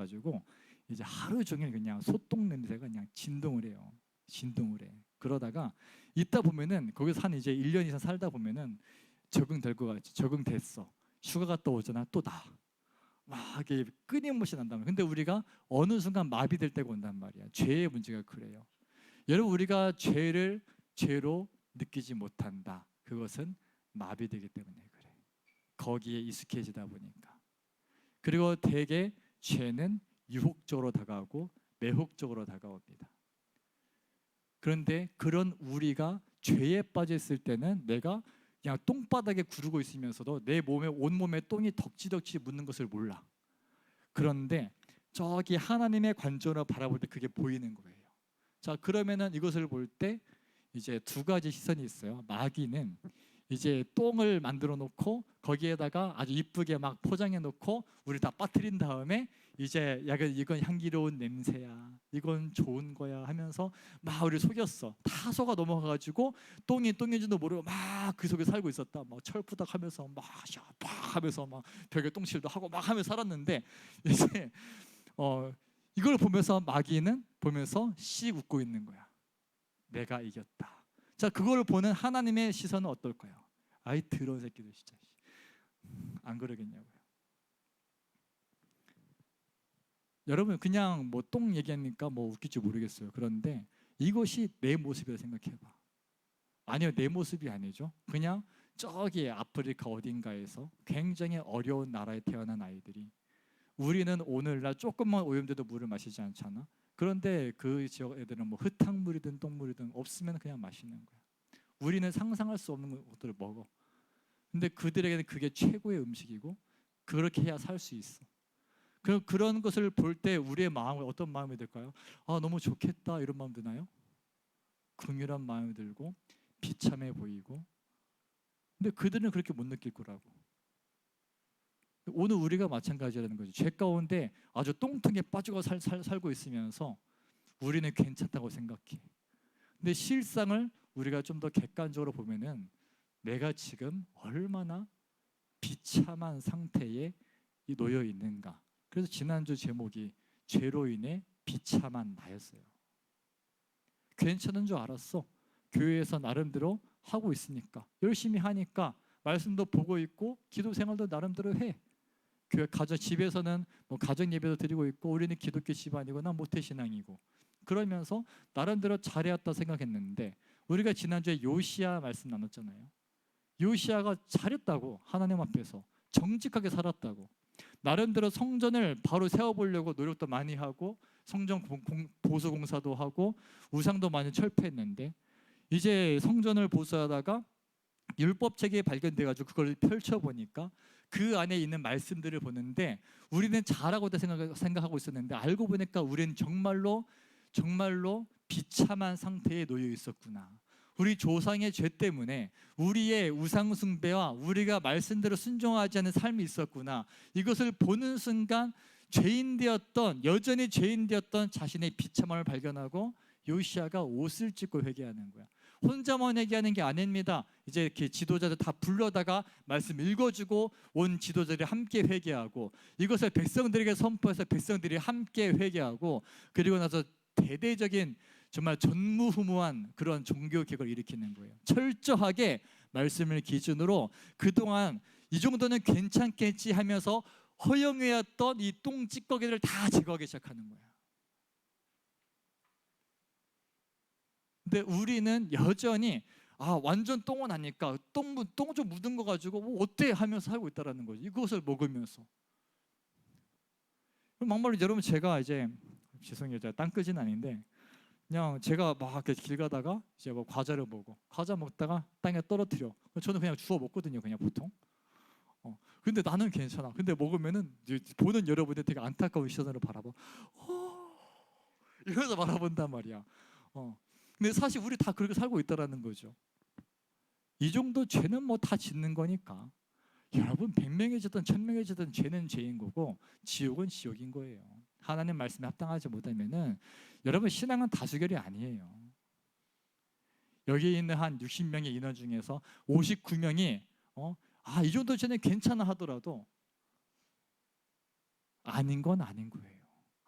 가지고 이제 하루 종일 그냥 소똥 냄새가 그냥 진동을 해요. 진동을 해. 그러다가 있다 보면은 거기서 한 이제 1년 이상 살다 보면은 적응될 것 같지. 적응됐어. 휴가 갔다 오잖아. 또 나. 막 이게 끊임없이 난단 말이야. 근데 우리가 어느 순간 마비될 때가 온단 말이야. 죄의 문제가 그래요. 여러분, 우리가 죄를 죄로 느끼지 못한다. 그것은 마비되기 때문에 그래. 거기에 익숙해지다 보니까. 그리고 대개 죄는 유혹적으로 다가오고 매혹적으로 다가옵니다. 그런데 그런 우리가 죄에 빠져 있을 때는 내가 그냥 똥바닥에 구르고 있으면서도 내 몸에 온몸에 똥이 덕지덕지 묻는 것을 몰라. 그런데 저기 하나님의 관점으로 바라볼 때 그게 보이는 거예요. 자, 그러면은 이것을 볼 때 이제 두 가지 시선이 있어요. 마귀는 이제 똥을 만들어 놓고 거기에다가 아주 이쁘게 막 포장해 놓고 우리 다 빠뜨린 다음에 이제 약간 이건 향기로운 냄새야, 이건 좋은 거야 하면서 막 우리 속였어. 다 속아 넘어가가지고 똥이 똥인지도 모르고 막 그 속에 살고 있었다. 막 철푸닥 하면서 막 샤팍 하면서 막 벽에 똥칠도 하고 막 하면서 살았는데 이제 이걸 보면서 마귀는 보면서 씩 웃고 있는 거야. 내가 이겼다. 자, 그걸 보는 하나님의 시선은 어떨까요? 아이 더러운 새끼들 진짜 안 그러겠냐고요. 여러분, 그냥 뭐 똥 얘기하니까 뭐 웃길지 모르겠어요. 그런데 이것이 내 모습이라 생각해봐. 아니요, 내 모습이 아니죠. 그냥 저기 아프리카 어딘가에서 굉장히 어려운 나라에 태어난 아이들이, 우리는 오늘날 조금만 오염돼도 물을 마시지 않잖아. 그런데 그 지역 애들은 뭐 흙탕물이든 똥물이든 없으면 그냥 마시는 거야. 우리는 상상할 수 없는 것들을 먹어. 근데 그들에게는 그게 최고의 음식이고 그렇게 해야 살 수 있어. 그런 것을 볼 때 우리의 마음은 어떤 마음이 들까요? 아, 너무 좋겠다 이런 마음 드나요? 긍휼한 마음이 들고 비참해 보이고. 근데 그들은 그렇게 못 느낄 거라고. 오늘 우리가 마찬가지라는 거죠. 죄 가운데 아주 똥통에 빠지고 살고 있으면서 우리는 괜찮다고 생각해. 근데 실상을 우리가 좀 더 객관적으로 보면은 내가 지금 얼마나 비참한 상태에 놓여 있는가. 그래서 지난주 제목이 죄로 인해 비참한 나였어요. 괜찮은 줄 알았어. 교회에서 나름대로 하고 있으니까, 열심히 하니까, 말씀도 보고 있고 기도 생활도 나름대로 해. 교회 집에서는 뭐 가정 예배도 드리고 있고, 우리는 기독교 집안이고 난 모태신앙이고, 그러면서 나름대로 잘해왔다 생각했는데, 우리가 지난주에 요시야 말씀 나눴잖아요. 요시야가 잘했다고, 하나님 앞에서 정직하게 살았다고, 나름대로 성전을 바로 세워보려고 노력도 많이 하고 성전 보수 공사도 하고 우상도 많이 철폐했는데, 이제 성전을 보수하다가 율법책이 발견돼가지고 그걸 펼쳐보니까 그 안에 있는 말씀들을 보는데, 우리는 잘하고 있다 생각하고 있었는데 알고 보니까 우리는 정말로 비참한 상태에 놓여 있었구나. 우리 조상의 죄 때문에 우리의 우상 숭배와 우리가 말씀대로 순종하지 않은 삶이 있었구나. 이것을 보는 순간 여전히 죄인 되었던 자신의 비참함을 발견하고 요시야가 옷을 찢고 회개하는 거야. 혼자만 회개하는 게 아닙니다. 이제 이렇게 지도자들 다 불러다가 말씀 읽어주고 온 지도자들이 함께 회개하고, 이것을 백성들에게 선포해서 백성들이 함께 회개하고, 그리고 나서 대대적인 정말 전무후무한 그런 종교 개혁을 일으키는 거예요. 철저하게 말씀을 기준으로 그동안 이 정도는 괜찮겠지 하면서 허영해왔던 이 똥찌꺼기들을 다 제거하기 시작하는 거야. 근데 우리는 여전히 완전 똥은 아니까 똥 좀 묻은 거 가지고 뭐 어때 하면서 살고 있다라는 거지. 이것을 먹으면서. 막말로 여러분, 제가 이제 죄송해요, 제가 땅끝은 아닌데 그냥 제가 막 이렇게 길 가다가 이제 뭐 과자를 먹어. 과자 먹다가 땅에 떨어뜨려. 저는 그냥 주워 먹거든요, 그냥 보통. 근데 나는 괜찮아. 근데 먹으면은 보는 여러분들 되게 안타까운 시선으로 바라봐. 이러면서 바라본단 말이야. 근데 사실 우리 다 그렇게 살고 있다라는 거죠. 이 정도 죄는 뭐 다 짓는 거니까. 여러분, 100명이 짓든 1000명이 짓든 죄는 죄인 거고 지옥은 지옥인 거예요. 하나님 말씀에 합당하지 못하면은 여러분, 신앙은 다수결이 아니에요. 여기 있는 한 60명의 인원 중에서 59명이 이 정도 죄는 괜찮아 하더라도 아닌 건 아닌 거예요.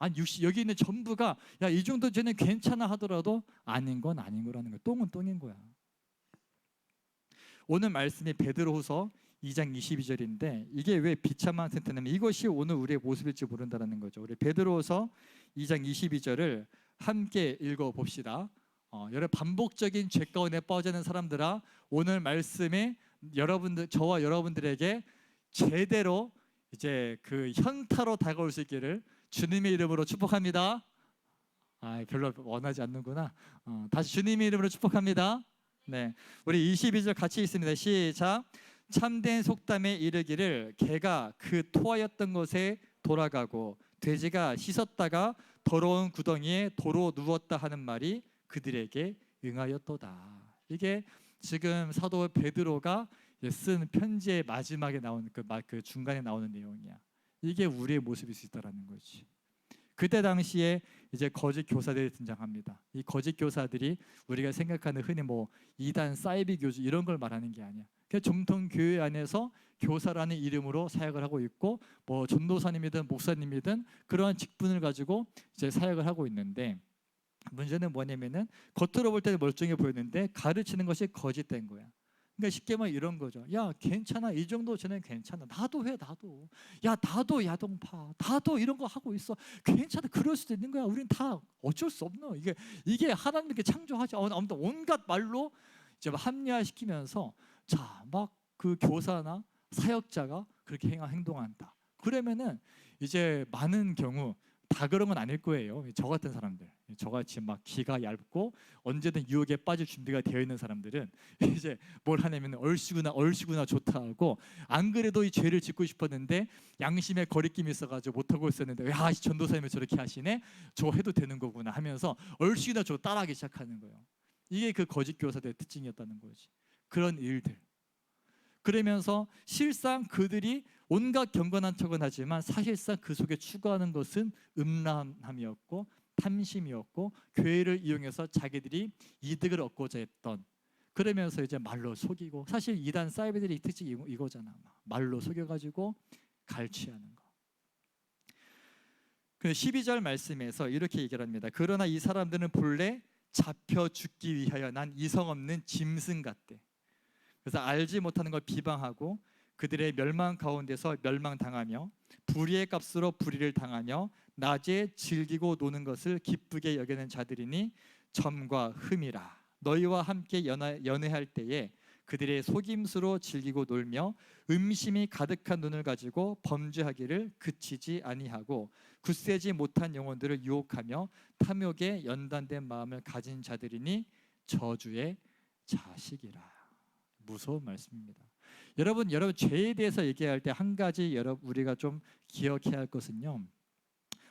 아니 여기 있는 전부가 야 이 정도 쟤는 괜찮아 하더라도 아닌 건 아닌 거라는 거야. 똥은 똥인 거야. 오늘 말씀이 베드로후서 2장 22절인데 이게 왜 비참한 상태냐면 이것이 오늘 우리의 모습일지 모른다는 거죠. 우리 베드로후서 2장 22절을 함께 읽어봅시다. 여러 반복적인 죄 가운데 빠지는 사람들아, 오늘 말씀에 여러분들, 저와 여러분들에게 제대로 이제 그 현타로 다가올 수 있기를 주님의 이름으로 축복합니다. 별로 원하지 않는구나. 다시 주님의 이름으로 축복합니다. 네, 우리 22절 같이 있습니다. 시작. 참된 속담에 이르기를 개가 그 토하였던 곳에 돌아가고 돼지가 씻었다가 더러운 구덩이에 도로 누웠다 하는 말이 그들에게 응하였도다. 이게 지금 사도 베드로가 쓴 편지의 마지막에 나오는 그 중간에 나오는 내용이야. 이게 우리의 모습일 수 있다라는 거지. 그때 당시에 이제 거짓 교사들이 등장합니다. 이 거짓 교사들이 우리가 생각하는 흔히 뭐 이단, 사이비 교주 이런 걸 말하는 게 아니야. 그냥 정통 교회 안에서 교사라는 이름으로 사역을 하고 있고 뭐 전도사님이든 목사님이든 그러한 직분을 가지고 이제 사역을 하고 있는데 문제는 뭐냐면은 겉으로 볼 때는 멀쩡해 보이는데 가르치는 것이 거짓된 거야. 그러니까 쉽게 말하면 이런 거죠. 야 괜찮아, 이 정도 쟤는 괜찮아. 나도 해, 나도. 야 나도 야동파, 나도 이런 거 하고 있어. 괜찮아, 그럴 수도 있는 거야. 우린 다 어쩔 수 없노. 이게 하나님께 창조하지. 아무튼 온갖 말로 이제 합리화시키면서 자 막 그 교사나 사역자가 그렇게 행동한다. 그러면은 이제 많은 경우 다 그런 건 아닐 거예요. 저 같은 사람들, 저같이 막 기가 얇고 언제든 유혹에 빠질 준비가 되어 있는 사람들은 이제 뭘 하냐면 얼씨구나 좋다 하고, 안 그래도 이 죄를 짓고 싶었는데 양심에 거리낌이 있어가지고 못하고 있었는데 야 전도사님이 저렇게 하시네, 저거 해도 되는 거구나 하면서 얼씨구나 좋다 따라하기 시작하는 거예요. 이게 그 거짓 교사들의 특징이었다는 거지. 그런 일들. 그러면서 실상 그들이 온갖 경건한 척은 하지만 사실상 그 속에 추구하는 것은 음란함이었고 탐심이었고 교회를 이용해서 자기들이 이득을 얻고자 했던, 그러면서 이제 말로 속이고, 사실 이단 사이비들의 특징이 이거잖아. 말로 속여가지고 갈취하는 거. 그 12절 말씀에서 이렇게 얘기를 합니다. 그러나 이 사람들은 본래 잡혀 죽기 위하여 난 이성 없는 짐승 같대. 그래서 알지 못하는 걸 비방하고 그들의 멸망 가운데서 멸망당하며 불의의 값으로 불의를 당하며 낮에 즐기고 노는 것을 기쁘게 여기는 자들이니 점과 흠이라. 너희와 함께 연회할 때에 그들의 속임수로 즐기고 놀며 음심이 가득한 눈을 가지고 범죄하기를 그치지 아니하고 굳세지 못한 영혼들을 유혹하며 탐욕에 연단된 마음을 가진 자들이니 저주의 자식이라. 무서운 말씀입니다. 여러분 죄에 대해서 얘기할 때 한 가지 우리가 좀 기억해야 할 것은요.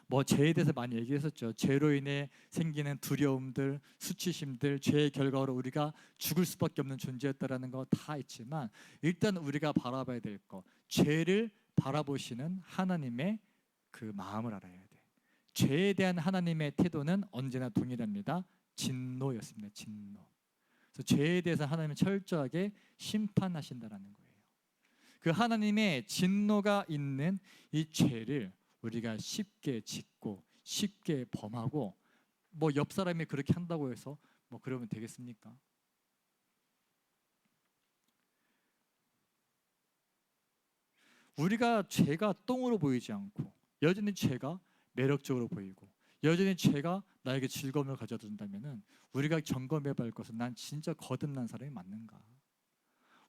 뭐 죄에 대해서 많이 얘기했었죠. 죄로 인해 생기는 두려움들, 수치심들, 죄의 결과로 우리가 죽을 수밖에 없는 존재였다라는 거 다 있지만 일단 우리가 바라봐야 될 거, 죄를 바라보시는 하나님의 그 마음을 알아야 돼. 죄에 대한 하나님의 태도는 언제나 동일합니다. 진노였습니다. 진노. 그래서 죄에 대해서 하나님은 철저하게 심판하신다라는 거예요. 그 하나님의 진노가 있는 이 죄를 우리가 쉽게 짓고 쉽게 범하고 뭐 옆 사람이 그렇게 한다고 해서 뭐 그러면 되겠습니까? 우리가 죄가 똥으로 보이지 않고 여전히 죄가 매력적으로 보이고 여전히 죄가 나에게 즐거움을 가져다 준다면은 우리가 점검해 볼 것은 난 진짜 거듭난 사람이 맞는가?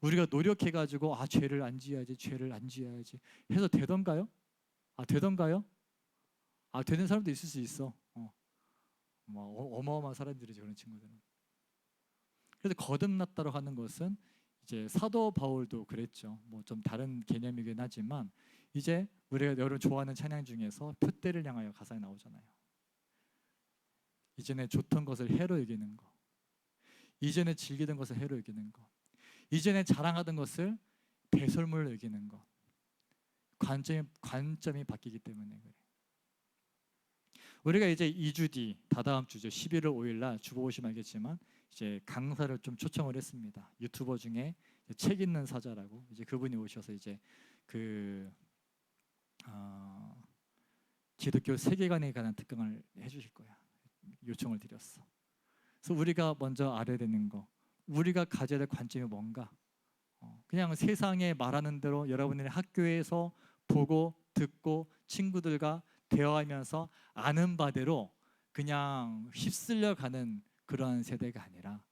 우리가 노력해가지고 죄를 안 지어야지, 죄를 안 지어야지 해서 되던가요? 되던가요? 되는 사람도 있을 수 있어. 어마어마한 사람들이죠, 그런 친구들은. 그래서 거듭났다고 하는 것은 이제 사도 바울도 그랬죠. 뭐 좀 다른 개념이긴 하지만 이제 우리가 여러분 좋아하는 찬양 중에서 표대를 향하여 가사에 나오잖아요. 이전에 좋던 것을 해로 여기는 거, 이전에 즐기던 것을 해로 여기는 거, 이전에 자랑하던 것을 배설물로 여기는 거. 관점이 바뀌기 때문에 그래. 우리가 이제 2주 뒤, 다다음 주죠. 11월 5일 날 주보 보시면 알겠지만 이제 강사를 좀 초청을 했습니다. 유튜버 중에 책 읽는 사자라고 이제 그분이 오셔서 이제 기독교 세계관에 관한 특강을 해주실 거야. 요청을 드렸어. 그래서 우리가 먼저 알아야 되는 거, 우리가 가져야 될 관점이 뭔가. 그냥 세상에 말하는 대로 여러분들이 학교에서 보고 듣고 친구들과 대화하면서 아는 바대로 그냥 휩쓸려 가는 그러한 세대가 아니라,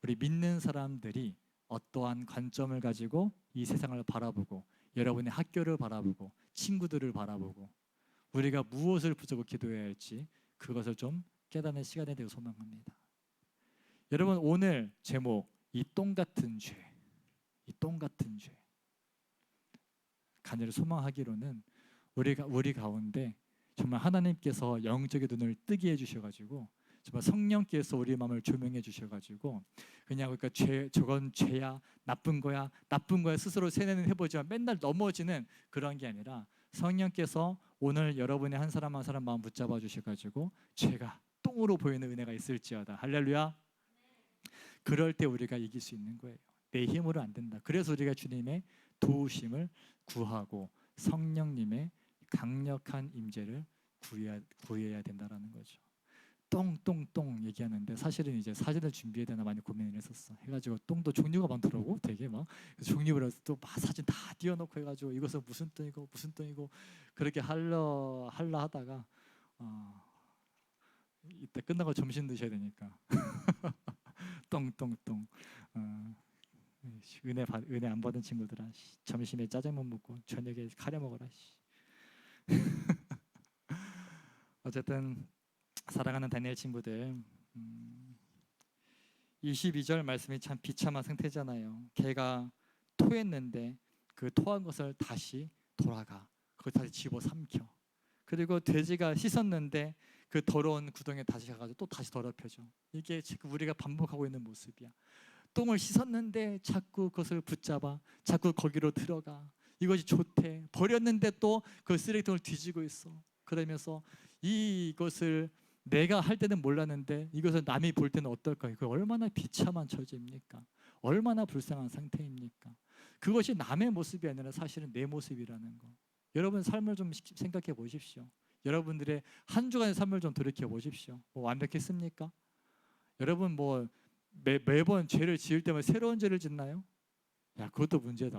우리 믿는 사람들이 어떠한 관점을 가지고 이 세상을 바라보고 여러분의 학교를 바라보고 친구들을 바라보고 우리가 무엇을 붙잡고 기도해야 할지 그것을 좀 깨닫는 시간이 되고 소망합니다. 여러분, 오늘 제목 이 똥 같은 죄, 이 똥 같은 죄, 간절히 소망하기로는 우리 가운데 정말 하나님께서 영적인 눈을 뜨게 해주셔가지고 정말 성령께서 우리 마음을 조명해 주셔가지고 그냥 그러니까 저건 죄야, 나쁜 거야 스스로 세뇌는 해보지만 맨날 넘어지는 그런 게 아니라, 성령께서 오늘 여러분의 한 사람 한 사람 마음 붙잡아 주셔가지고 죄가 똥으로 보이는 은혜가 있을지어다. 할렐루야. 그럴 때 우리가 이길 수 있는 거예요. 내 힘으로 안 된다. 그래서 우리가 주님의 도우심을 구하고 성령님의 강력한 임재를 구해야 된다라는 거죠. 똥 얘기하는데 사실은 이제 사진을 준비해야 되나 많이 고민을 했었어. 해가지고 똥도 종류가 많더라고. 되게 막 종류별로 또 막 사진 다 띄워놓고 해가지고 이것은 무슨 똥이고 그렇게 할라 하다가 이따 끝나고 점심 드셔야 되니까 똥 은혜 안 받은 친구들아, 점심에 짜장면 먹고 저녁에 카레 먹어라. 어쨌든 사랑하는 다니엘 친구들, 22절 말씀이 참 비참한 상태잖아요. 걔가 토했는데 그 토한 것을 다시 돌아가 그걸 다시 집어삼켜. 그리고 돼지가 씻었는데 그 더러운 구덩이에 다시 가가지고 또 다시 더럽혀져. 이게 지금 우리가 반복하고 있는 모습이야. 똥을 씻었는데 자꾸 그것을 붙잡아, 자꾸 거기로 들어가. 이것이 좋대. 버렸는데 또 그 쓰레기통을 뒤지고 있어. 그러면서 이것을 내가 할 때는 몰랐는데 이것을 남이 볼 때는 어떨까? 그 얼마나 비참한 처지입니까? 얼마나 불쌍한 상태입니까? 그것이 남의 모습이 아니라 사실은 내 모습이라는 거. 여러분 삶을 좀 생각해 보십시오. 여러분들의 한 주간의 삶을 좀 돌이켜 보십시오. 완벽했습니까? 여러분 매번 죄를 지을 때마다 새로운 죄를 짓나요? 야, 그것도 문제다.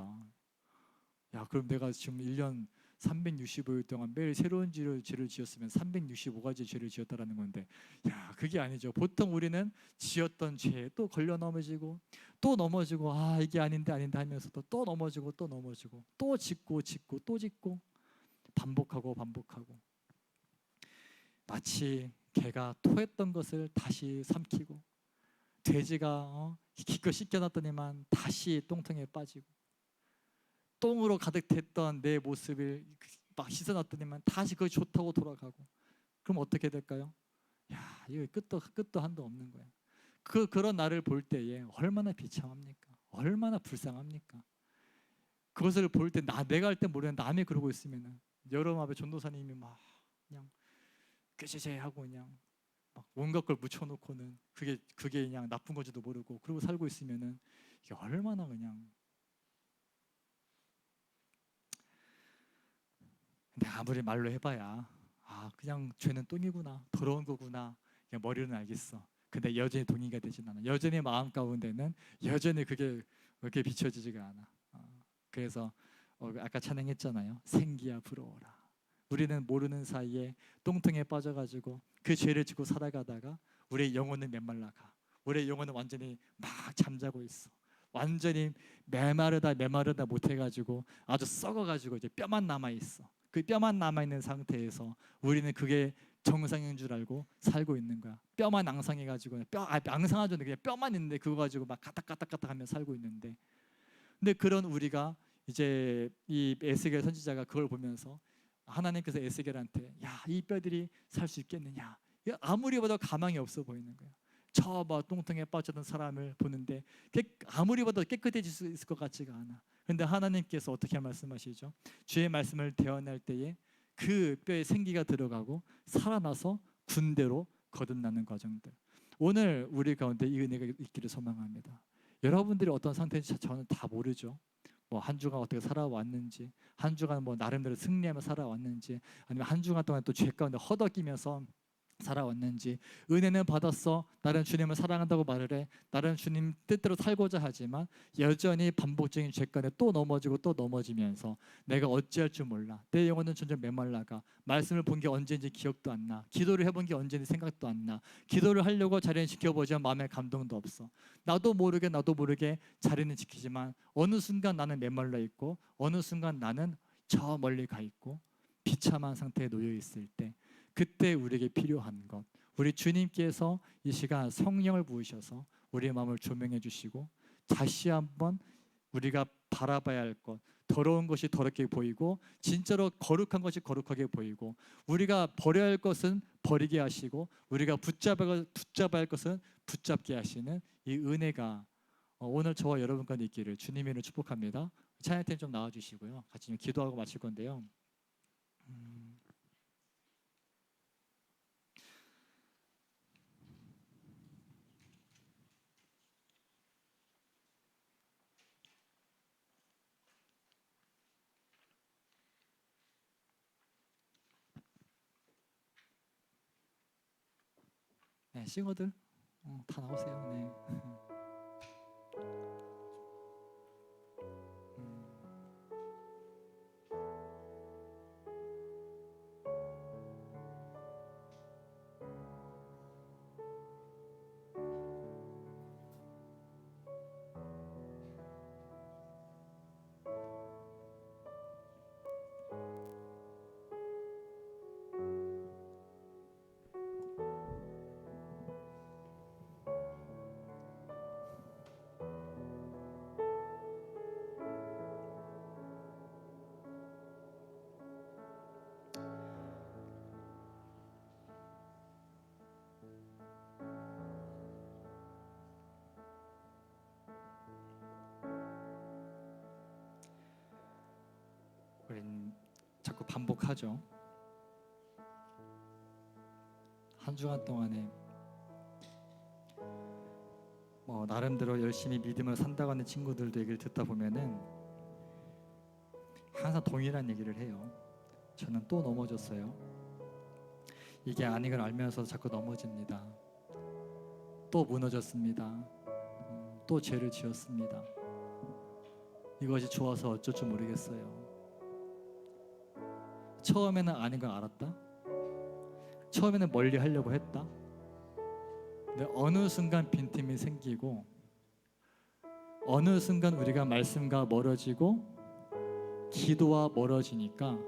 야, 그럼 내가 지금 1년 365일 동안 매일 새로운 죄를 지었으면 365가지 죄를 지었다라는 건데, 야, 그게 아니죠. 보통 우리는 지었던 죄에 또 걸려 넘어지고 또 넘어지고, 이게 아닌데 하면서도 또 넘어지고 또 짓고 또 짓고 반복하고 마치 개가 토했던 것을 다시 삼키고 돼지가 기껏 씻겨놨더니만 다시 똥통에 빠지고 똥으로 가득 됐던 내 모습을 막 씻어놨더니만 다시 그게 좋다고 돌아가고, 그럼 어떻게 될까요? 야, 이거 끝도 한도 없는 거야. 그런 나를 볼 때에 얼마나 비참합니까? 얼마나 불쌍합니까? 그것을 볼 때 내가 할 때 모르는데 남이 그러고 있으면은, 여러분 앞에 전도사님이 막 그냥 꾀죄죄하고 그냥 막 온갖 걸 묻혀놓고는 그게 그냥 나쁜 건지도 모르고 그러고 살고 있으면은 이게 얼마나 그냥. 근데 아무리 말로 해봐야 그냥 죄는 똥이구나, 더러운 거구나, 그냥 머리로는 알겠어. 근데 여전히 동의가 되진 않아. 여전히 마음 가운데는 여전히 그게 그렇게 비춰지지가 않아. 그래서 아까 찬양했잖아요. 생기야 부러워라. 우리는 모르는 사이에 똥통에 빠져가지고 그 죄를 지고 살아가다가 우리의 영혼은 메말라가. 우리의 영혼은 완전히 막 잠자고 있어. 완전히 메마르다 못해가지고 아주 썩어가지고 이제 뼈만 남아 있어. 그 뼈만 남아 있는 상태에서 우리는 그게 정상인 줄 알고 살고 있는 거야. 뼈만 앙상해가지고 앙상하죠. 그냥 뼈만 있는데 그거 가지고 막 가닥가닥하며 살고 있는데, 근데 그런 우리가 이제 이 에스겔 선지자가 그걸 보면서 하나님께서 에스겔한테 이 뼈들이 살 수 있겠느냐, 아무리 봐도 가망이 없어 보이는 거야. 저 똥통에 빠졌던 사람을 보는데 아무리 봐도 깨끗해질 수 있을 것 같지가 않아. 그런데 하나님께서 어떻게 말씀하시죠? 주의 말씀을 대언할 때에 그 뼈에 생기가 들어가고 살아나서 군대로 거듭나는 과정들. 오늘 우리 가운데 이 은혜가 있기를 소망합니다. 여러분들이 어떤 상태인지 저는 다 모르죠. 뭐 한 주간 어떻게 살아왔는지, 한 주간 뭐 나름대로 승리하며 살아왔는지, 아니면 한 주간 동안 또 죄 가운데 허덕이면서 살아왔는지. 은혜는 받았어, 나는 주님을 사랑한다고 말을 해, 나는 주님 뜻대로 살고자 하지만 여전히 반복적인 죄 가운데 또 넘어지고 또 넘어지면서 내가 어찌할 줄 몰라, 내 영혼은 점점 메말라가, 말씀을 본 게 언제인지 기억도 안 나, 기도를 해본 게 언제인지 생각도 안 나, 기도를 하려고 자리는 지켜보지만 마음에 감동도 없어. 나도 모르게 자리는 지키지만 어느 순간 나는 메말라 있고 어느 순간 나는 저 멀리 가 있고 비참한 상태에 놓여 있을 때, 그때 우리에게 필요한 것, 우리 주님께서 이 시간 성령을 부으셔서 우리의 마음을 조명해 주시고 다시 한번 우리가 바라봐야 할 것, 더러운 것이 더럽게 보이고 진짜로 거룩한 것이 거룩하게 보이고, 우리가 버려야 할 것은 버리게 하시고 우리가 붙잡아야 할 것은 붙잡게 하시는 이 은혜가 오늘 저와 여러분과 있기를 주님의 이름으로 축복합니다. 찬양팀 좀 나와주시고요, 같이 좀 기도하고 마칠 건데요. 네, 싱어들 다 나오세요. 네. 우린 자꾸 반복하죠. 한 주간 동안에 뭐 나름대로 열심히 믿음을 산다고 하는 친구들도 얘기를 듣다 보면은 항상 동일한 얘기를 해요. 저는 또 넘어졌어요. 이게 아닌 걸 알면서 자꾸 넘어집니다. 또 무너졌습니다. 또 죄를 지었습니다. 이것이 좋아서 어쩔 줄 모르겠어요. 처음에는 아닌 걸 알았다. 처음에는 멀리 하려고 했다. 근데 어느 순간 빈틈이 생기고 어느 순간 우리가 말씀과 멀어지고 기도와 멀어지니까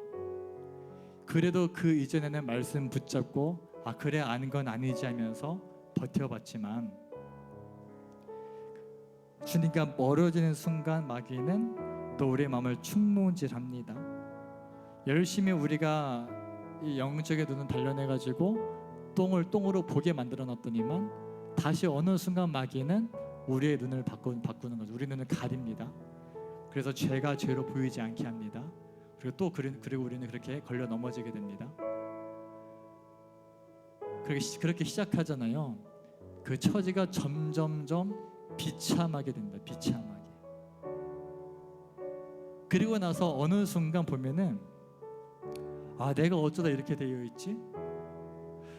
그래도 그 이전에는 말씀 붙잡고 아 그래 아는 건 아니지 하면서 버텨봤지만 주님과 멀어지는 순간 마귀는 또 우리의 마음을 충무질합니다. 열심히 우리가 이 영적의 눈을 단련해가지고 똥을 똥으로 보게 만들어 놨더니만 다시 어느 순간 마귀는 우리의 눈을 바꾸는 거죠. 우리 눈을 가립니다. 그래서 죄가 죄로 보이지 않게 합니다. 그리고 우리는 그렇게 걸려 넘어지게 됩니다. 그렇게 시작하잖아요. 그 처지가 점점점 비참하게 됩니다. 비참하게. 그리고 나서 어느 순간 보면은 아 내가 어쩌다 이렇게 되어 있지?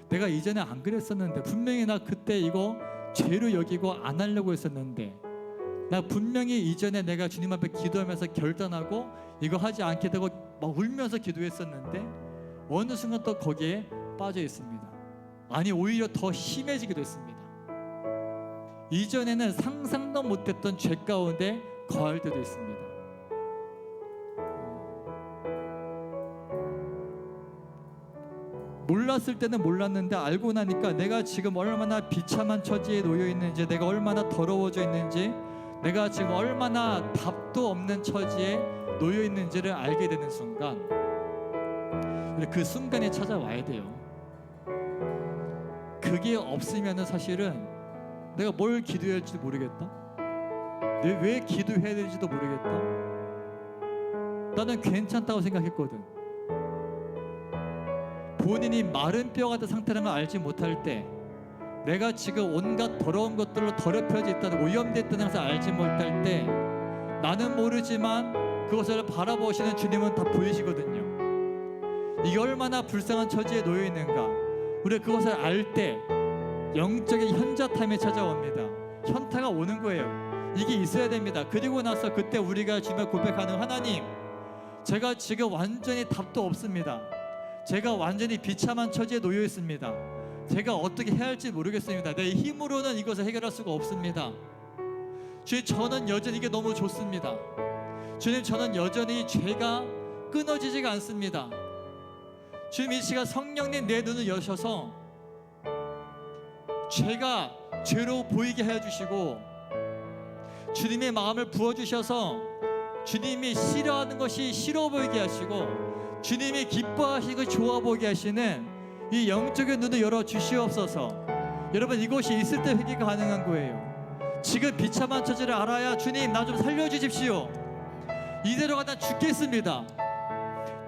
내가 이전에 안 그랬었는데, 분명히 나 그때 이거 죄로 여기고 안 하려고 했었는데, 나 분명히 이전에 내가 주님 앞에 기도하면서 결단하고 이거 하지 않게 되고 막 울면서 기도했었는데 어느 순간 또 거기에 빠져 있습니다. 아니 오히려 더 심해지게 됐습니다. 이전에는 상상도 못했던 죄 가운데 거할 때도 있습니다. 몰랐을 때는 몰랐는데 알고 나니까 내가 지금 얼마나 비참한 처지에 놓여 있는지, 내가 얼마나 더러워져 있는지, 내가 지금 얼마나 답도 없는 처지에 놓여 있는지를 알게 되는 순간, 그 순간에 찾아와야 돼요. 그게 없으면은 사실은 내가 뭘 기도해야 할지도 모르겠다. 왜 기도해야 될지도 모르겠다. 나는 괜찮다고 생각했거든. 본인이 마른 뼈 같은 상태라는 걸 알지 못할 때, 내가 지금 온갖 더러운 것들로 더럽혀져 있다는, 오염되어 있다는 것을 알지 못할 때 나는 모르지만 그것을 바라보시는 주님은 다 보이시거든요. 이게 얼마나 불쌍한 처지에 놓여 있는가. 우리가 그것을 알 때 영적인 현자타임이 찾아옵니다. 현타가 오는 거예요. 이게 있어야 됩니다. 그리고 나서 그때 우리가 주님을 고백하는, 하나님, 제가 지금 완전히 답도 없습니다. 제가 완전히 비참한 처지에 놓여 있습니다. 제가 어떻게 해야 할지 모르겠습니다. 내 힘으로는 이것을 해결할 수가 없습니다. 주님, 저는 여전히 이게 너무 좋습니다. 주님, 저는 여전히 죄가 끊어지지가 않습니다. 주님, 이 시간 성령님 내 눈을 여셔서 죄가 죄로 보이게 하여 주시고, 주님의 마음을 부어주셔서 주님이 싫어하는 것이 싫어 보이게 하시고, 주님이 기뻐하시고 좋아 보이게 하시는 이 영적인 눈을 열어 주시옵소서. 여러분, 이것이 있을 때 회개가 가능한 거예요. 지금 비참한 처지를 알아야, 주님, 나 좀 살려주십시오. 이대로 가다 죽겠습니다.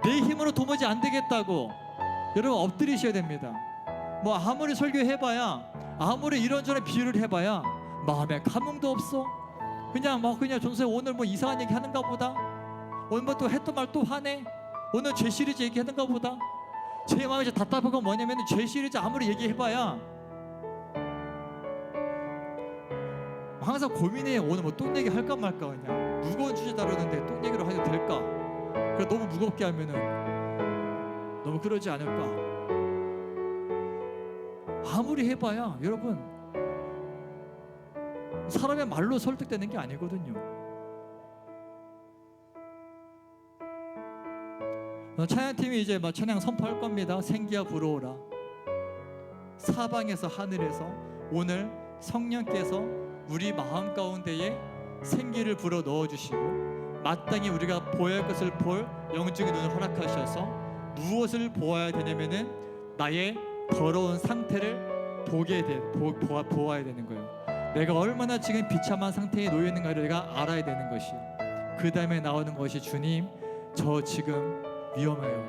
내 힘으로 도무지 안 되겠다고 여러분 엎드리셔야 됩니다. 뭐 아무리 설교해봐야, 아무리 이런저런 비유를 해봐야 마음에 감흥도 없어. 그냥 전세 오늘 뭐 이상한 얘기 하는가 보다. 오늘 뭐 또 했던 말 또 하네. 오늘 죄 시리즈 얘기하는가 보다. 제 마음이 이제 답답한 건 뭐냐면, 죄 시리즈 아무리 얘기해봐야 항상 고민해요. 오늘 뭐 똥 얘기 할까 말까. 그냥 무거운 주제 다루는데 똥 얘기로 해도 될까? 그래, 너무 무겁게 하면은 너무 그러지 않을까? 아무리 해봐야 여러분, 사람의 말로 설득되는 게 아니거든요. 찬양팀이 이제 찬양 선포할 겁니다. 생기야 불어오라. 사방에서 하늘에서 오늘 성령께서 우리 마음 가운데에 생기를 불어 넣어주시고, 마땅히 우리가 보아야 할 것을 볼 영적인 눈을 허락하셔서 무엇을 보아야 되냐면은 나의 더러운 상태를 보아야 되는 거예요. 내가 얼마나 지금 비참한 상태에 놓여 있는가를 내가 알아야 되는 것이요. 그 다음에 나오는 것이, 주님, 저 지금 위험해요.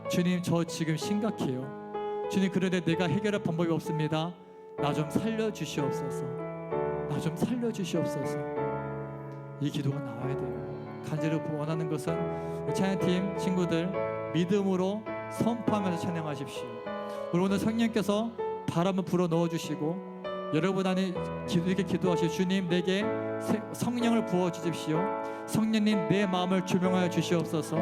주님, 저 지금 심각해요. 주님, 그런데 내가 해결할 방법이 없습니다. 나 좀 살려주시옵소서. 나 좀 살려주시옵소서. 이 기도가 나와야 돼요. 간절히 원하는 것은 찬양팀 친구들 믿음으로 선포하면서 찬양하십시오. 오늘 성령께서 바람을 불어 넣어주시고, 여러분 안에 이렇게 기도하시오. 주님, 내게 성령을 부어주십시오. 성령님, 내 마음을 조명하여 주시옵소서.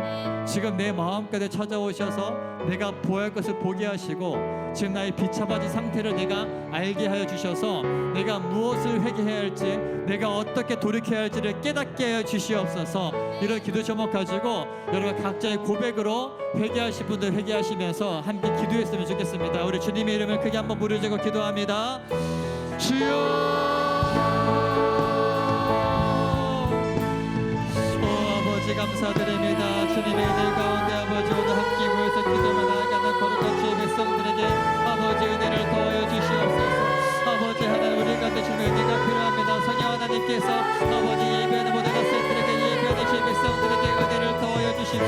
지금 내 마음까지 찾아오셔서 내가 보아야 할 것을 보게 하시고, 지금 나의 비참한 상태를 내가 알게 하여 주셔서 내가 무엇을 회개해야 할지, 내가 어떻게 돌이켜야 할지를 깨닫게 하여 주시옵소서. 이런 기도 제목 가지고 여러분 각자의 고백으로 회개하실 분들 회개하시면서 함께 기도했으면 좋겠습니다. 우리 주님의 이름을 크게 한번 부르짖고 기도합니다. 주여, 감사드립니다. 주님의 은혜 가운데 아버지, 오늘 함께 모여서 기도만 나아가는 거룩한 주의 백성들에게 아버지 은혜를 더하여 주시옵소서. 아버지 하나님, 우리 가운데 주님의 은혜가 필요합니다. 성령 하나님께서 아버지 예배하는 모든 학생들에게, 예배하는 주의 백성들에게 은혜를 더하여 주십시오.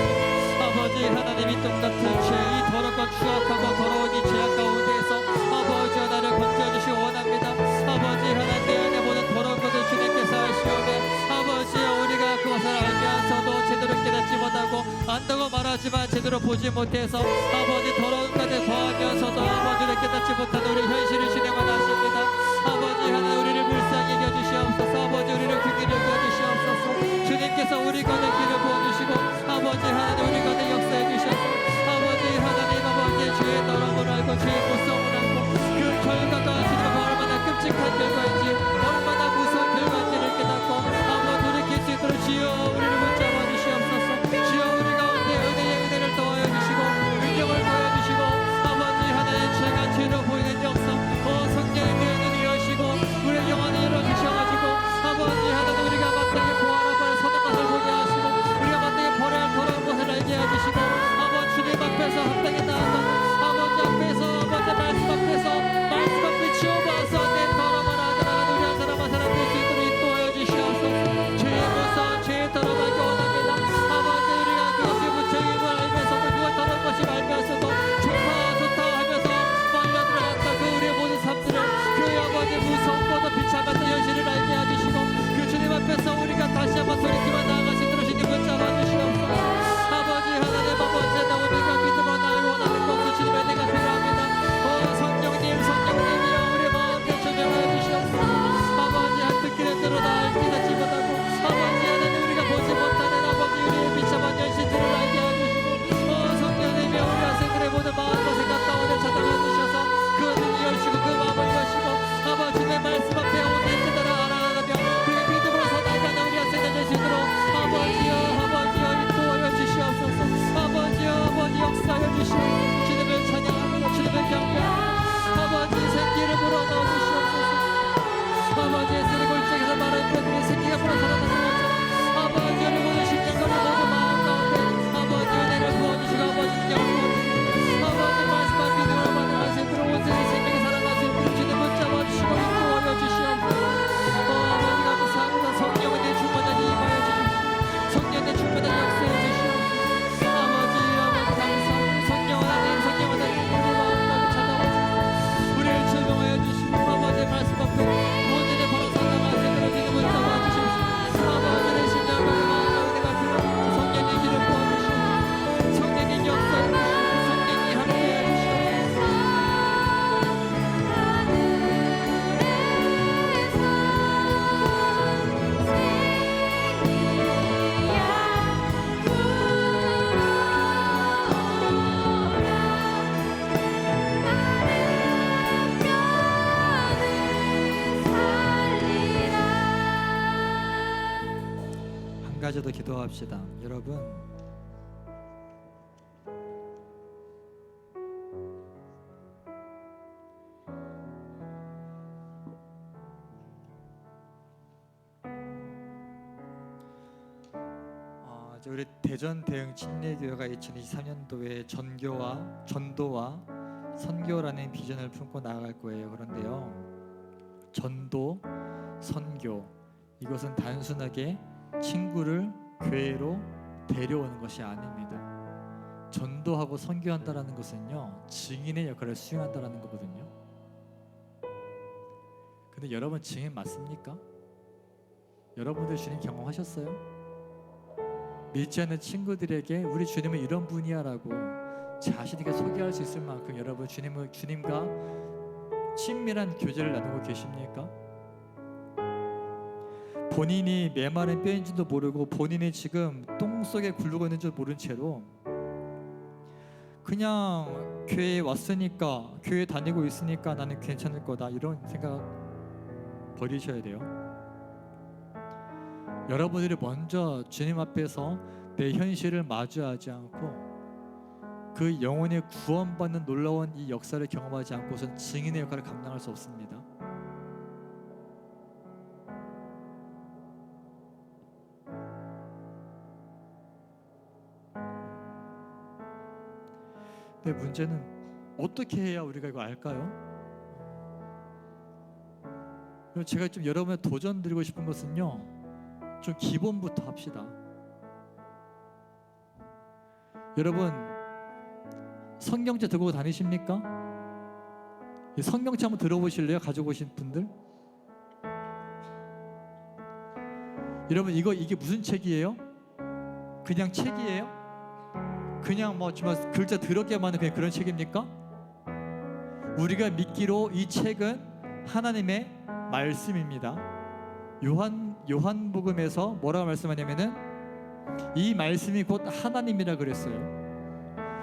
아버지 하나님이 똑같은 죄, 이 더럽고 추악하고 더러운 이 죄악 가운데에서 아버지 하나를 건져주시기 원합니다. 아버지 하나님, 내 안에 모든 더러운 것을 주님께서 하시오매, 아버지, 우리가 그것을 알면서도 제대로 깨닫지 못하고, 안다고 말하지만 제대로 보지 못해서 아버지 더러운 것에 더하면서도 아버지를 깨닫지 못하는 우리 현실을 진행하십니다. 아버지 하나님, 우리를 불쌍히 여겨주시옵소서. 아버지, 우리를 긍휼히 여겨주시옵소서. 주님께서 우리 가운데 길을 부어주시고, 아버지 하나님, 우리 가운데 역사해 주셔서 아버지 하나님, 아버지 주의 더러움을 알고 주의 고성을 알고 그 결과가 주님과 얼마나 끔찍한 결과인지, 얼마나 무서운 결과인지를 깨닫고 아버지 돌이킬 수 있도록 주여 우리를 붙잡아 주시옵소서. 주여 우리 가운데 은혜의 은혜를 더하여 주시고 능력을 더하여 주시고, 아버지 하나님 가지 더 기도합시다. 여러분, 우리 대전 대흥 침례교회가 2023년도에 전도와 선교라는 비전을 품고 나아갈 거예요. 그런데요, 전도, 선교, 이것은 단순하게 친구를 교회로 데려오는 것이 아닙니다. 전도하고 선교한다라는 것은요, 증인의 역할을 수행한다라는 거거든요. 근데 여러분, 증인 맞습니까? 여러분들 주님 경험하셨어요? 믿지 않는 친구들에게 우리 주님은 이런 분이야 라고 자신에게 소개할 수 있을 만큼 여러분 주님과 친밀한 교제를 나누고 계십니까? 본인이 메마른 뼈인지도 모르고 본인이 지금 똥 속에 굴르고 있는 줄 모른 채로 그냥 교회에 왔으니까, 교회 다니고 있으니까 나는 괜찮을 거다, 이런 생각 버리셔야 돼요. 여러분들이 먼저 주님 앞에서 내 현실을 마주하지 않고 그 영혼의 구원받는 놀라운 이 역사를 경험하지 않고선 증인의 역할을 감당할 수 없습니다. 근데 문제는 어떻게 해야 우리가 이거 알까요? 제가 좀 여러분의 도전 드리고 싶은 것은요, 좀 기본부터 합시다. 여러분, 성경책 들고 다니십니까? 성경책 한번 들어보실래요? 가지고 오신 분들? 여러분, 이게 무슨 책이에요? 그냥 책이에요? 그냥 뭐 정말 글자 더럽게만 하는 그냥 그런 책입니까? 우리가 믿기로 이 책은 하나님의 말씀입니다. 요한복음에서 뭐라고 말씀하냐면은 이 말씀이 곧 하나님이라 그랬어요.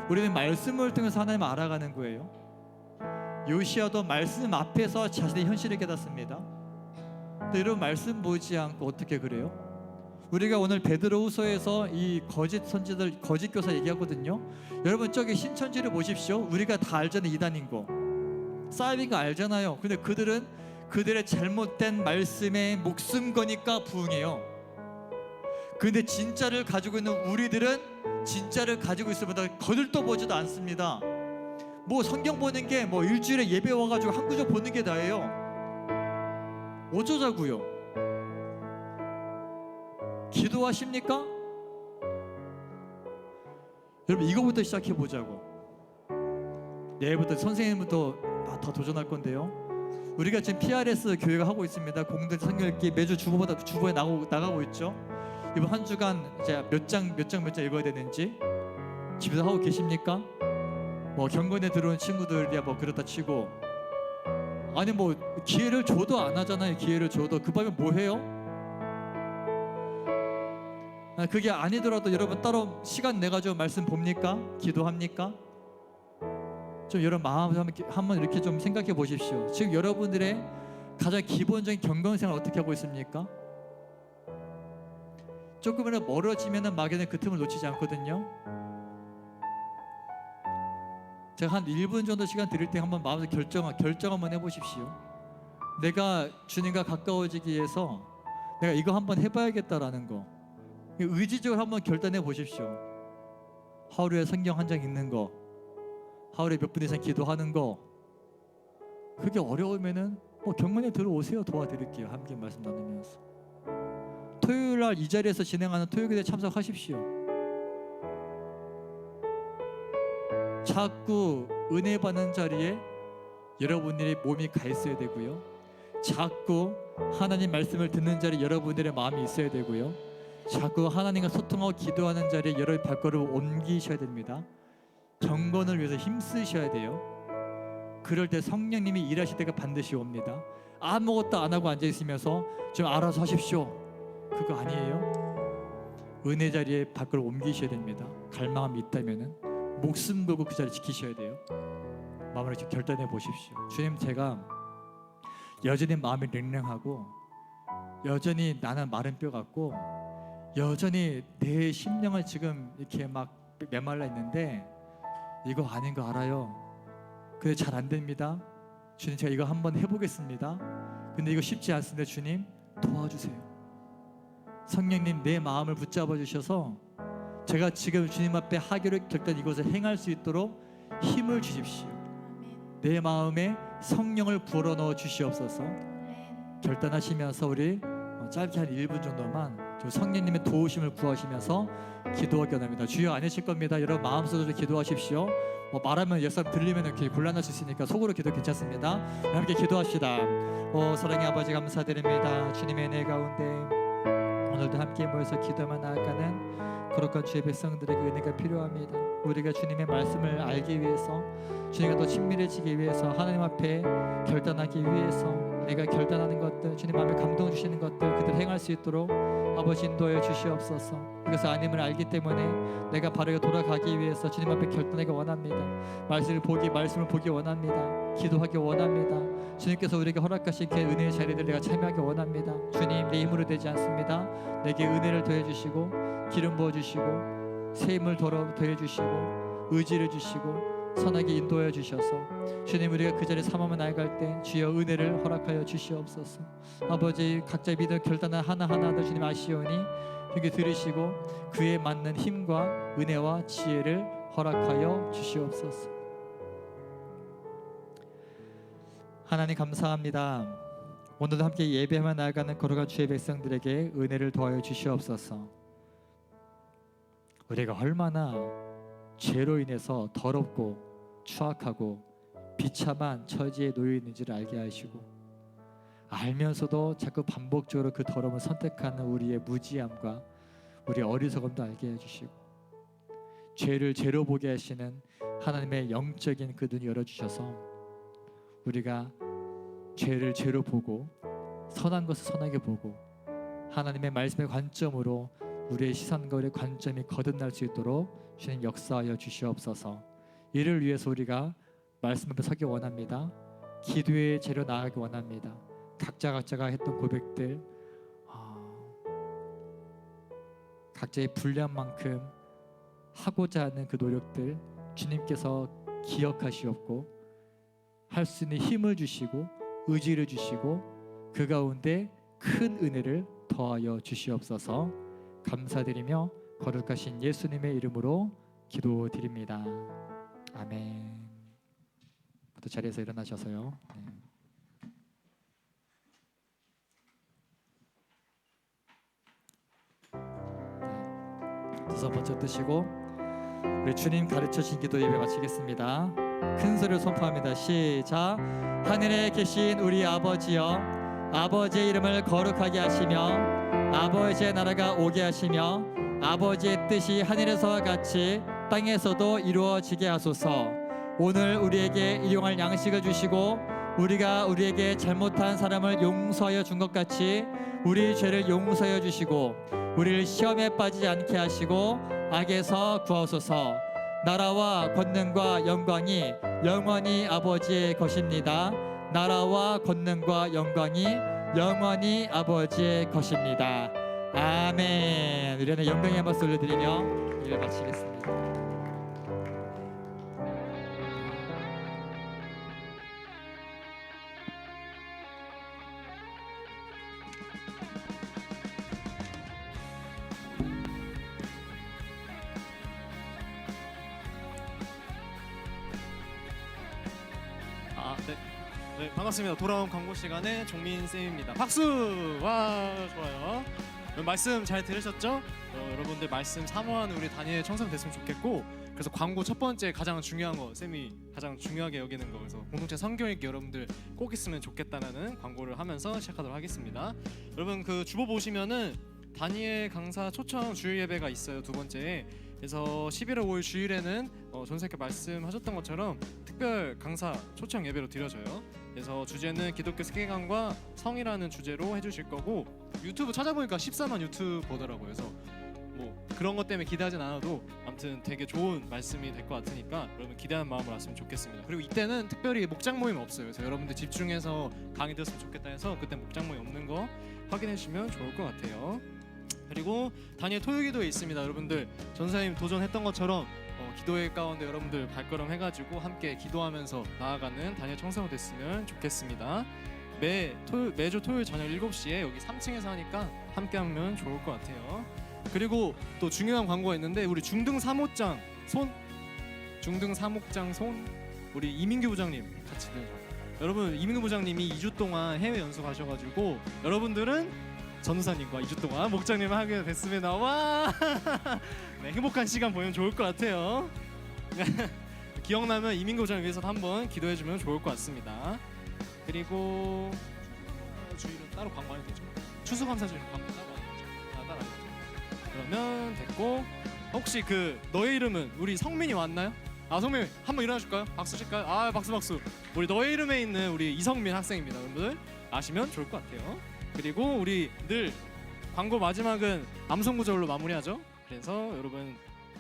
우리는 말씀을 통해서 하나님을 알아가는 거예요. 요시야도 말씀 앞에서 자신의 현실을 깨닫습니다. 근데 여러분, 말씀 보지 않고 어떻게 그래요? 우리가 오늘 베드로후서에서 이 거짓 선지들, 거짓 교사 얘기하거든요. 여러분, 저기 신천지를 보십시오. 우리가 다 알잖아요. 이단인 거, 싸움인 거 알잖아요. 근데 그들은 그들의 잘못된 말씀에 목숨 거니까 부응해요. 근데 진짜를 가지고 있는 우리들은 진짜를 가지고 있으면서 거들떠보지도 않습니다. 뭐 성경 보는 게 뭐 일주일에 예배 와가지고 한 구절 보는 게 다예요. 어쩌자고요? 기도하십니까? 여러분, 이거부터 시작해 보자고. 내일부터 선생님부터 다 도전할 건데요. 우리가 지금 PRS 교회가 하고 있습니다. 공동 성경 읽기 매주 주보에 나가고 있죠. 이번 한 주간 이제 몇 장 읽어야 되는지 집에서 하고 계십니까? 뭐 경건에 들어온 친구들이야 뭐 그렇다 치고, 아니 뭐 기회를 줘도 안 하잖아요. 기회를 줘도 급하면 뭐 해요? 그게 아니더라도 여러분 따로 시간 내가지고 말씀 봅니까? 기도합니까? 좀 여러분 마음 한번 이렇게 좀 생각해 보십시오. 지금 여러분들의 가장 기본적인 경건생활 어떻게 하고 있습니까? 조금이라도 멀어지면은 막연히 그 틈을 놓치지 않거든요. 제가 한 1분 정도 시간 드릴 때 한번 마음에서 결정 한번 해보십시오. 내가 주님과 가까워지기 위해서 내가 이거 한번 해봐야겠다라는 거, 의지적으로 한번 결단해 보십시오. 하루에 성경 한 장 읽는 거, 하루에 몇 분 이상 기도하는 거. 그게 어려우면은 뭐 경건에 들어오세요. 도와드릴게요. 함께 말씀 나누면서. 토요일날 이 자리에서 진행하는 토요일에 참석하십시오. 자꾸 은혜 받는 자리에 여러분들의 몸이 가 있어야 되고요. 자꾸 하나님 말씀을 듣는 자리에 여러분들의 마음이 있어야 되고요. 자꾸 하나님과 소통하고 기도하는 자리에 여러분 발걸음을 옮기셔야 됩니다. 경건을 위해서 힘쓰셔야 돼요. 그럴 때 성령님이 일하실 때가 반드시 옵니다. 아무것도 안 하고 앉아 있으면서 좀 알아서 하십시오, 그거 아니에요. 은혜 자리에 발걸음 옮기셔야 됩니다. 갈망함이 있다면은 목숨 걸고 그 자리 지키셔야 돼요. 마음으로 결단해 보십시오. 주님, 제가 여전히 마음이 냉랭하고 여전히 나는 마른 뼈 같고 여전히 내 심령을 지금 이렇게 막 메말라 있는데 이거 아닌 거 알아요. 근데 잘 안 됩니다. 주님, 제가 이거 한번 해보겠습니다. 근데 이거 쉽지 않습니다. 주님, 도와주세요. 성령님, 내 마음을 붙잡아 주셔서 제가 지금 주님 앞에 하기로 결단 이것을 행할 수 있도록 힘을 주십시오. 내 마음에 성령을 불어넣어 주시옵소서. 결단하시면서 우리 짧게 한 1분 정도만 좀 성령님의 도우심을 구하시면서 기도하기 원합니다. 주여 아니실 겁니다. 여러분 마음속으로 기도하십시오. 말하면 옆사람 들리면 이렇게 곤란할 수 있으니까 속으로 기도 괜찮습니다. 함께 기도합시다. 사랑의 아버지 감사드립니다. 주님의 은혜 가운데 오늘도 함께 모여서 기도만 나아가는 거룩한 주의 백성들에게 은혜가 필요합니다. 우리가 주님의 말씀을 알기 위해서, 주님과 더 친밀해지기 위해서, 하나님 앞에 결단하기 위해서 내가 결단하는 것들, 주님 마음에 감동 주시는 것들 그들 행할 수 있도록 아버지 인도해 주시옵소서. 이것을 아님을 알기 때문에 내가 바르게 돌아가기 위해서 주님 앞에 결단하기 원합니다. 말씀을 보기 원합니다. 기도하기 원합니다. 주님께서 우리에게 허락하신 그 은혜의 자리들 내가 참여하기 원합니다. 주님, 내 힘으로 되지 않습니다. 내게 은혜를 더해 주시고 기름 부어 주시고 새 힘을 더해 주시고 의지를 주시고 선하게 인도해 주셔서 주님, 우리가 그 자리에 삼엄을 나아갈 때 주여 은혜를 허락하여 주시옵소서. 아버지, 각자 믿어 결단한 하나하나도 주님 아시오니 여기 들으시고 그에 맞는 힘과 은혜와 지혜를 허락하여 주시옵소서. 하나님 감사합니다. 오늘도 함께 예배만 나아가는 거룩한 주의 백성들에게 은혜를 더하여 주시옵소서. 우리가 얼마나 죄로 인해서 더럽고 추악하고 비참한 처지에 놓여 있는지를 알게 하시고, 알면서도 자꾸 반복적으로 그 더러움을 선택하는 우리의 무지함과 우리의 어리석음도 알게 해주시고, 죄를 죄로 보게 하시는 하나님의 영적인 그 눈이 열어주셔서 우리가 죄를 죄로 보고 선한 것을 선하게 보고 하나님의 말씀의 관점으로 우리의 시선과 우리의 관점이 거듭날 수 있도록 주님 역사하여 주시옵소서. 이를 위해서 우리가 말씀 앞에 서기 원합니다. 기도의 재료 나아가기 원합니다. 각자가 했던 고백들, 각자의 분량만큼 하고자 하는 그 노력들 주님께서 기억하시옵고 할 수 있는 힘을 주시고 의지를 주시고 그 가운데 큰 은혜를 더하여 주시옵소서. 감사드리며 거룩하신 예수님의 이름으로 기도드립니다. 아멘. 또 자리에서 일어나셔서요. 두 손 번쩍 드시고 우리 주님 가르쳐 주신 기도 예배 마치겠습니다. 큰 소리로 선포합니다. 시작. 하늘에 계신 우리 아버지여, 아버지의 이름을 거룩하게 하시며 아버지의 나라가 오게 하시며 아버지의 뜻이 하늘에서와 같이 땅에서도 이루어지게 하소서. 오늘 우리에게 일용할 양식을 주시고 우리가 우리에게 잘못한 사람을 용서하여 준 것 같이 우리 죄를 용서하여 주시고 우리를 시험에 빠지지 않게 하시고 악에서 구하소서. 나라와 권능과 영광이 영원히 아버지의 것입니다. 나라와 권능과 영광이 영원히 아버지의 것입니다. 아멘. 우리는 영광의 한 박수 올려드리며 일을 마치겠습니다. 네, 반갑습니다. 돌아온 광고 시간에 종민 쌤입니다. 박수! 와, 좋아요. 말씀 잘 들으셨죠? 여러분들 말씀 사모하는 우리 다니엘 청소년 됐으면 좋겠고, 그래서 광고 첫 번째 가장 중요한 거, 쌤이 가장 중요하게 여기는 거, 그래서 공동체 성경읽기 여러분들 꼭 있으면 좋겠다는 광고를 하면서 시작하도록 하겠습니다. 여러분 그 주보 보시면은 다니엘 강사 초청 주일 예배가 있어요. 두 번째. 그래서 11월 5일 주일에는 전사님께 말씀하셨던 것처럼 특별 강사 초청 예배로 드려져요. 그래서 주제는 기독교 세계관과 성이라는 주제로 해주실 거고, 유튜브 찾아보니까 14만 유튜브 보더라고요. 그래서 뭐 그런 것 때문에 기대하진 않아도 아무튼 되게 좋은 말씀이 될 것 같으니까 여러분 기대하는 마음으로 왔으면 좋겠습니다. 그리고 이때는 특별히 목장 모임 없어요. 그래서 여러분들 집중해서 강의 들었으면 좋겠다 해서 그때 목장 모임 없는 거 확인해 주시면 좋을 것 같아요. 그리고 다니엘 토요기도에 있습니다. 여러분들 전사님 도전했던 것처럼 기도회 가운데 여러분들 발걸음 해가지고 함께 기도하면서 나아가는 다니엘 청소년 됐으면 좋겠습니다. 매주 토요일 저녁 7시에 여기 3층에서 하니까 함께 하면 좋을 것 같아요. 그리고 또 중요한 광고가 있는데 우리 중등 사목장 손 우리 이민규 부장님 같이 들죠. 여러분 이민규 부장님이 2주 동안 해외 연수 가셔가지고 여러분들은 전우사님과 2주 동안 목장님을 하게 됐습니다. 와 네, 행복한 시간 보내면 좋을 것 같아요. 기억나면 이민규 부장님 위해서 한번 기도해주면 좋을 것 같습니다. 그리고 주일은 따로 광고해도 되죠. 추수감사주일 광고 따로 안 되죠. 따로 안 되죠. 그러면 됐고 혹시 그 너의 이름은 우리 성민이 왔나요? 성민 한번 일어나실까요? 박수 칠까요? 박수. 우리 너의 이름에 있는 우리 이성민 학생입니다. 여러분들 아시면 좋을 것 같아요. 그리고 우리 늘 광고 마지막은 암송구절로 마무리하죠. 그래서 여러분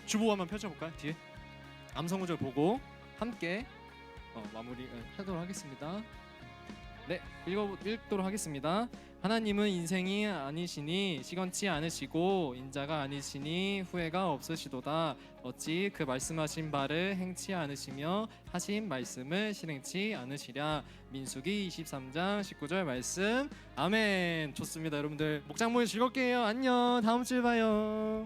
주보 한번 펼쳐볼까요? 뒤에 암송구절 보고 함께 마무리 하도록 하겠습니다. 네, 읽도록 하겠습니다. 하나님은 인생이 아니시니 시건치 않으시고 인자가 아니시니 후회가 없으시도다. 어찌 그 말씀하신 바를 행치 않으시며 하신 말씀을 실행치 않으시랴. 민수기 23장 19절 말씀. 아멘. 좋습니다. 여러분들 목장 모임 즐겁게 해요. 안녕. 다음 주에 봐요.